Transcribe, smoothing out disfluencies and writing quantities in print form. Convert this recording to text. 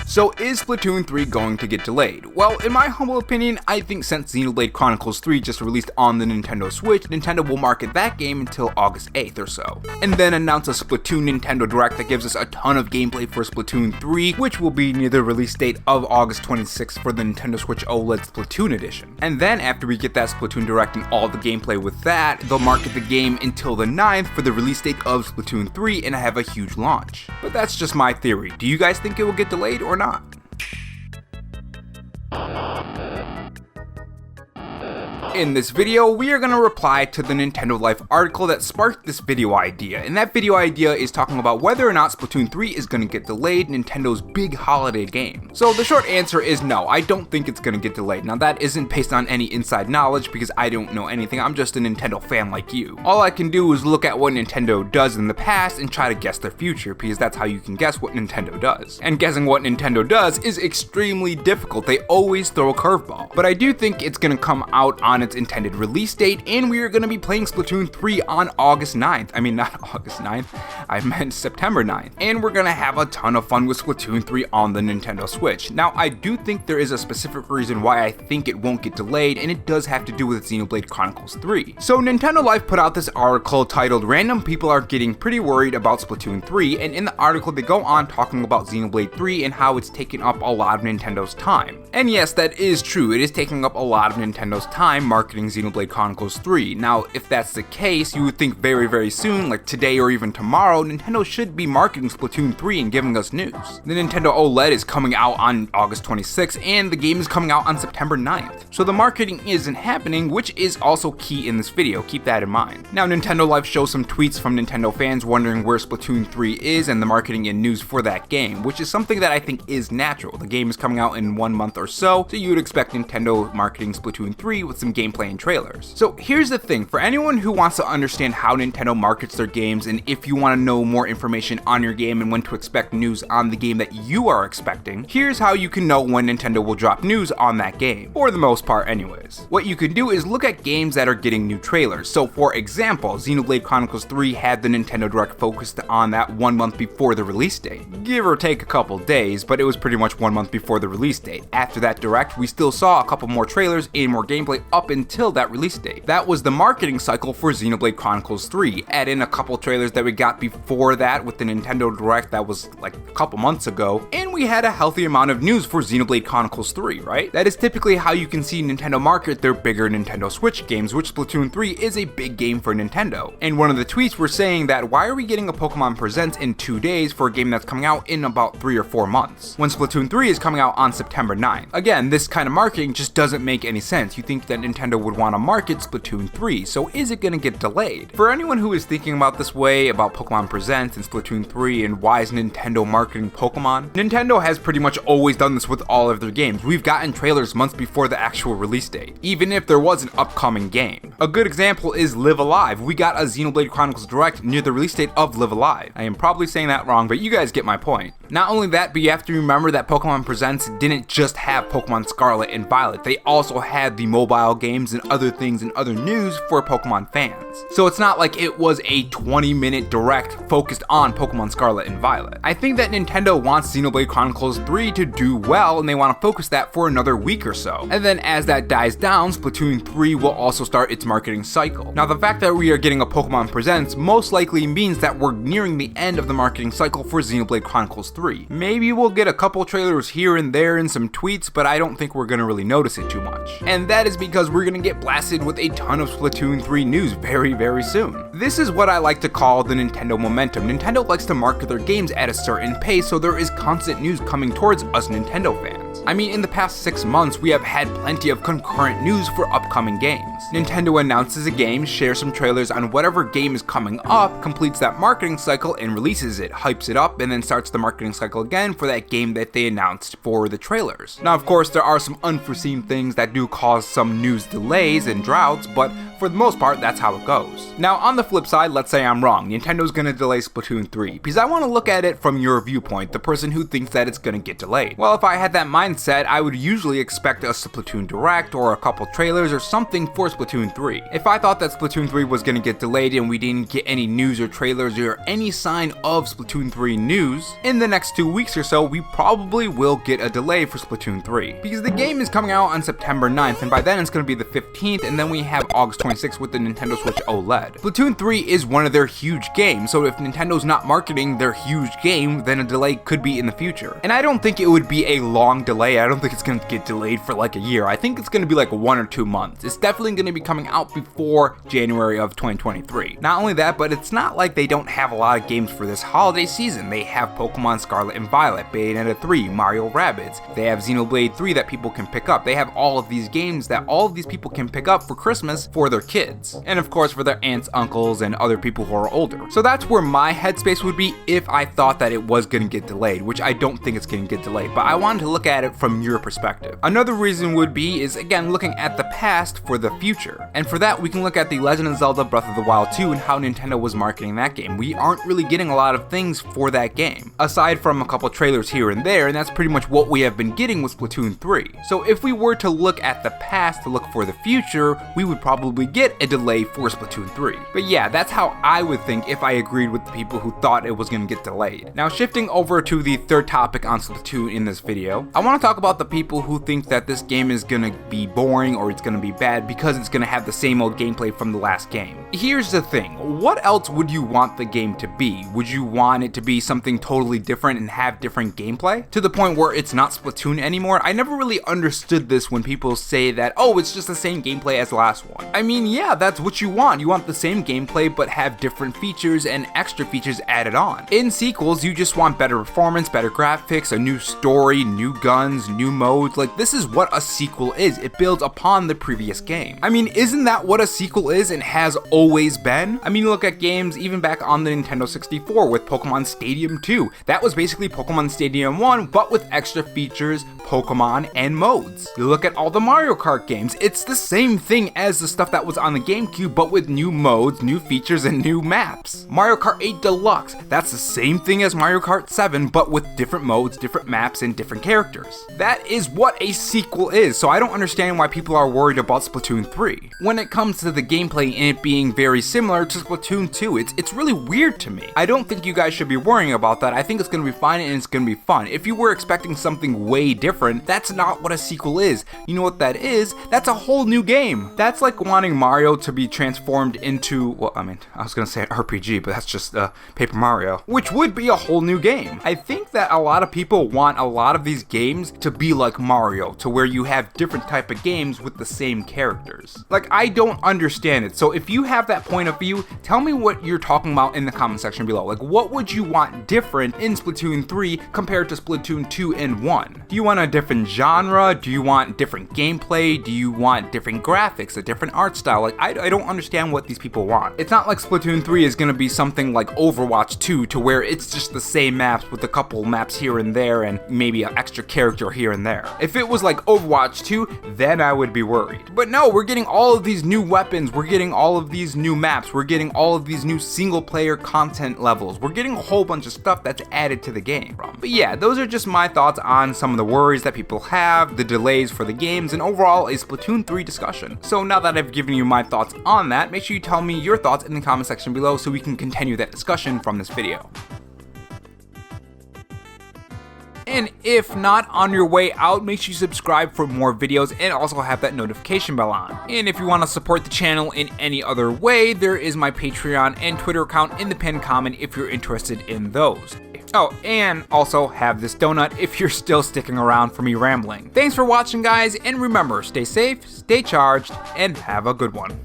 So is Splatoon 3 going to get delayed? Well, in my humble opinion, I think since Xenoblade Chronicles 3 just released on the Nintendo Switch, Nintendo will market that game until August 8th or so, and then announce a Splatoon Nintendo Direct that gives us a ton of gameplay for Splatoon 3, which will be near the release date of August 26th for the Nintendo Switch OLED Splatoon edition. And then after we get that Splatoon Direct and all the gameplay with that, they'll market the game until the 9th for the release date of Splatoon 3 and have a huge launch. But that's just my theory. Do you guys think it will get delayed or not? In this video, we are going to reply to the Nintendo Life article that sparked this video idea, and that video idea is talking about whether or not Splatoon 3 is going to get delayed, Nintendo's big holiday game. So the short answer is no, I don't think it's going to get delayed. Now that isn't based on any inside knowledge because I don't know anything, I'm just a Nintendo fan like you. All I can do is look at what Nintendo does in the past and try to guess their future, because that's how you can guess what Nintendo does. And guessing what Nintendo does is extremely difficult, they always throw a curveball. But I do think it's going to come out on its intended release date, and we are going to be playing Splatoon 3 on August 9th. I mean, not August 9th, I meant September 9th. And we're going to have a ton of fun with Splatoon 3 on the Nintendo Switch. Now, I do think there is a specific reason why I think it won't get delayed, and it does have to do with Xenoblade Chronicles 3. So Nintendo Life put out this article titled "Random People Are Getting Pretty Worried About Splatoon 3," and in the article they go on talking about Xenoblade 3 and how it's taking up a lot of Nintendo's time. And yes, that is true, it is taking up a lot of Nintendo's time marketing Xenoblade Chronicles 3. Now, if that's the case, you would think very soon, like today or even tomorrow, Nintendo should be marketing Splatoon 3 and giving us news. The Nintendo OLED is coming out on August 26th, and the game is coming out on September 9th. So the marketing isn't happening, which is also key in this video, keep that in mind. Now, Nintendo Life shows some tweets from Nintendo fans wondering where Splatoon 3 is and the marketing and news for that game, which is something that I think is natural. The game is coming out in 1 month or so you would expect Nintendo marketing Splatoon 3 with some gameplay and trailers. So here's the thing, for anyone who wants to understand how Nintendo markets their games, and if you want to know more information on your game and when to expect news on the game that you are expecting, here's how you can know when Nintendo will drop news on that game, for the most part anyways. What you can do is look at games that are getting new trailers. So for example, Xenoblade Chronicles 3 had the Nintendo Direct focused on that 1 month before the release date. Give or take a couple days, but it was pretty much 1 month before the release date. After that Direct, we still saw a couple more trailers and more gameplay up until that release date. That was the marketing cycle for Xenoblade Chronicles 3. Add in a couple trailers that we got before that with the Nintendo Direct that was like a couple months ago, and we had a healthy amount of news for Xenoblade Chronicles 3, right? That is typically how you can see Nintendo market their bigger Nintendo Switch games, which Splatoon 3 is a big game for Nintendo. And one of the tweets were saying that why are we getting a Pokemon Presents in 2 days for a game that's coming out in about 3 or 4 months, when Splatoon 3 is coming out on September 9th? Again, this kind of marketing just doesn't make any sense. You think that Nintendo would want to market Splatoon 3, so is it going to get delayed? For anyone who is thinking about this way, about Pokemon Presents and Splatoon 3 and why is Nintendo marketing Pokemon, Nintendo has pretty much always done this with all of their games. We've gotten trailers months before the actual release date, even if there was an upcoming game. A good example is Live Alive. We got a Xenoblade Chronicles Direct near the release date of Live Alive. I am probably saying that wrong, but you guys get my point. Not only that, but you have to remember that Pokemon Presents didn't just have Pokemon Scarlet and Violet, they also had the mobile games and other things and other news for Pokemon fans. So it's not like it was a 20-minute direct focused on Pokemon Scarlet and Violet. I think that Nintendo wants Xenoblade Chronicles 3 to do well, and they want to focus that for another week or so. And then as that dies down, Splatoon 3 will also start its marketing cycle. Now, the fact that we are getting a Pokemon Presents most likely means that we're nearing the end of the marketing cycle for Xenoblade Chronicles 3. Maybe we'll get a couple trailers here and there and some tweets, but I don't think we're gonna really notice it too much. And that is because we're gonna get blasted with a ton of Splatoon 3 news very soon. This is what I like to call the Nintendo momentum. Nintendo likes to market their games at a certain pace, so there is constant news coming towards us Nintendo fans. I mean, in the past 6 months, we have had plenty of concurrent news for upcoming games. Nintendo announces a game, shares some trailers on whatever game is coming up, completes that marketing cycle and releases it, hypes it up, and then starts the marketing cycle again for that game that they announced for the trailers. Now, of course, there are some unforeseen things that do cause some news delays and droughts, but for the most part, that's how it goes. Now, on the flip side, let's say I'm wrong. Nintendo's gonna delay Splatoon 3, because I want to look at it from your viewpoint, the person who thinks that it's gonna get delayed. Well, if I had that mindset, I would usually expect a Splatoon Direct or a couple trailers or something for Splatoon 3. If I thought that Splatoon 3 was going to get delayed and we didn't get any news or trailers or any sign of Splatoon 3 news, in the next 2 weeks or so, we probably will get a delay for Splatoon 3. Because the game is coming out on September 9th, and by then it's going to be the 15th, and then we have August 26th with the Nintendo Switch OLED. Splatoon 3 is one of their huge games, so if Nintendo's not marketing their huge game, then a delay could be in the future. And I don't think it would be a long delay. I don't think it's going to get delayed for like a year. I think it's going to be like 1 or 2 months. It's definitely going to be coming out before January of 2023. Not only that, but it's not like they don't have a lot of games for this holiday season. They have Pokemon Scarlet and Violet, Bayonetta 3, Mario Rabbids. They have Xenoblade 3 that people can pick up. They have all of these games that all of these people can pick up for Christmas for their kids. And of course for their aunts, uncles, and other people who are older. So that's where my headspace would be if I thought that it was going to get delayed, which I don't think it's going to get delayed, but I wanted to look at it from your perspective. Another reason would be is again looking at the past for the future. And for that we can look at The Legend of Zelda Breath of the Wild 2 and how Nintendo was marketing that game. We aren't really getting a lot of things for that game, aside from a couple trailers here and there, and that's pretty much what we have been getting with Splatoon 3. So if we were to look at the past to look for the future, we would probably get a delay for Splatoon 3. But yeah, that's how I would think if I agreed with the people who thought it was going to get delayed. Now shifting over to the third topic on Splatoon in this video, I want to talk about the people who think that this game is going to be boring or it's going to be bad because it's going to have the same old gameplay from the last game. Here's the thing, what else would you want the game to be? Would you want it to be something totally different and have different gameplay? To the point where it's not Splatoon anymore? I never really understood this when people say that, oh, it's just the same gameplay as the last one. I mean, yeah, that's what you want. You want the same gameplay but have different features and extra features added on. In sequels, you just want better performance, better graphics, a new story, new guns, new modes. Like, this is what a sequel is. It builds upon the previous game. I mean, isn't that what a sequel is and has always been? I mean, look at games even back on the Nintendo 64 with Pokemon Stadium 2. That was basically Pokemon Stadium 1, but with extra features, Pokemon, and modes. You look at all the Mario Kart games, it's the same thing as the stuff that was on the GameCube, but with new modes, new features, and new maps. Mario Kart 8 Deluxe, that's the same thing as Mario Kart 7, but with different modes, different maps, and different characters. That is what a sequel is, so I don't understand why people are worried about Splatoon 3. When it comes to the gameplay and it being very similar to Splatoon 2, it's really weird to me. I don't think you guys should be worrying about that. I think it's going to be fine and it's going to be fun. If you were expecting something way different, that's not what a sequel is. You know what that is? That's a whole new game. That's like wanting Mario to be transformed into, well, I mean, I was going to say an RPG, but that's just Paper Mario, which would be a whole new game. I think that a lot of people want a lot of these games to be like Mario, to where you have different type of games with the same characters. Like, I don't understand it. So if you have that point of view, tell me what you're talking about in the comment section below. Like, what would you want different in Splatoon 3 compared to Splatoon 2 and 1? Do you want a different genre? Do you want different gameplay? Do you want different graphics, a different art style? Like, I don't understand what these people want. It's not like Splatoon 3 is going to be something like Overwatch 2 to where it's just the same maps with a couple maps here and there and maybe an extra character here and there. If it was like Overwatch 2, then I would be worried. But no, we're getting all of these new weapons, we're getting all of these new maps, we're getting all of these new single player content levels, we're getting a whole bunch of stuff that's added to the game. But yeah, those are just my thoughts on some of the worries that people have, the delays for the games, and overall a Splatoon 3 discussion. So now that I've given you my thoughts on that, make sure you tell me your thoughts in the comment section below so we can continue that discussion from this video. And if not, on your way out, make sure you subscribe for more videos and also have that notification bell on. And if you want to support the channel in any other way, there is my Patreon and Twitter account in the pinned comment if you're interested in those. Oh, and also have this donut if you're still sticking around for me rambling. Thanks for watching, guys, and remember, stay safe, stay charged, and have a good one.